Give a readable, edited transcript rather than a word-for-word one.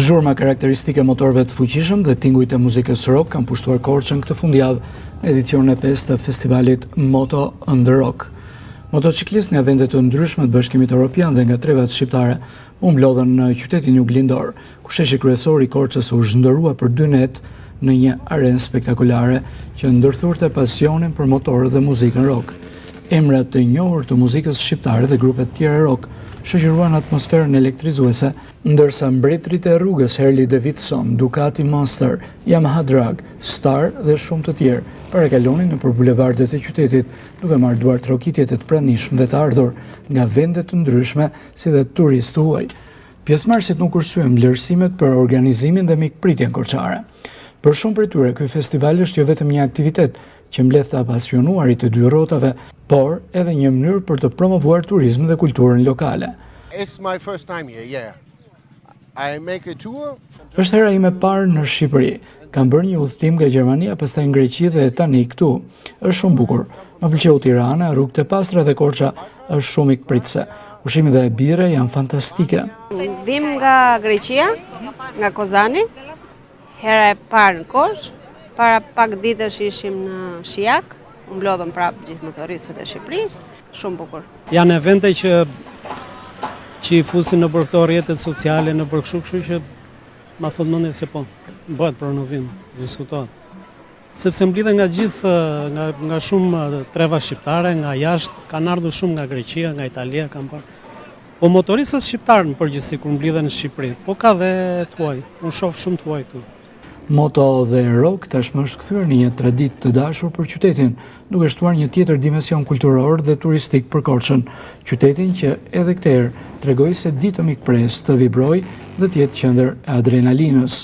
Zhurma karakteristike motorëve të fuqishëm dhe tingujt e muzikës rock kanë pushtuar Korçën këtë fundjavë në edicionin e 5 të festivalit Moto on the Rock. Motociklistë nga vende të ndryshme të Bashkimit Evropian dhe nga trevat shqiptare u mblodhen në qytetin Juglindor, ku sheshi kryesor i Korçës u zhndërua për 2 net në një arenë spektakolare që ndërthurte pasionin për motorët dhe muzikën rock. Emrat të njohur të muzikës shqiptare dhe grupet tjera rock shoqëruan atmosferën elektrizuese, ndërsa mbretërit e rrugës Harley Davidson, Ducati Monster, Yamaha Drag, Star dhe shumë të tjerë parakalonin nëpër bulevardet e qytetit, duke marrë duart trokitjet e të pranishmëve të ardhur nga vende të ndryshme si dhe turistë huaj. Pjesëmarrësit nuk ursyen vlerësimet për organizimin dhe mikpritjen korçare. Për shumë prej tyre, ky festival është jo vetëm një aktivitet që mbledh të apasionuarit të dy rrotave, por edhe një mënyrë për të promovuar turizmin dhe kulturën lokale. It's my first time here, yeah. I make a tour. Është hera ime e parë në Shqipëri. Kam bërë një udhëtim nga Gjermania, pastaj në Greqi dhe tani këtu. Është shumë bukur. Më pëlqeu Tirana, rrugët e pastra dhe Korça është shumë ikpritëse. Ushqimi dhe bire janë fantastike. Vim nga Greqia, nga Kozani. Hera e parë në Korçë. Para pak ditësh ishim në Shijak, u mblodhëm prapë gjithë motoristët e Shqipërisë, shumë bukur. Janë evente që i fusin në për këto rrjetet sociale, në për kështu që ma thot mendje se po, bëhet promovim, diskutohet. Sepse mblidhen nga gjithë, nga shumë treva shqiptare, nga jashtë, kanë ardhur shumë nga Greqia, nga Italia, kanë parë. Po motoristët shqiptarë në përgjithësi kur mblidhen në Shqipëri, po ka dhe tuaj, unë shoh shumë tuaj këtu. Moto dhe rock tashmë është kthyer në një traditë të dashur për qytetin, duke shtuar një tjetër dimension kulturor dhe turistik për Korçën, qytetin që edhe këtë herë tregoi se di të mikpres, të vibroj dhe të jetë qendër e adrenalinës.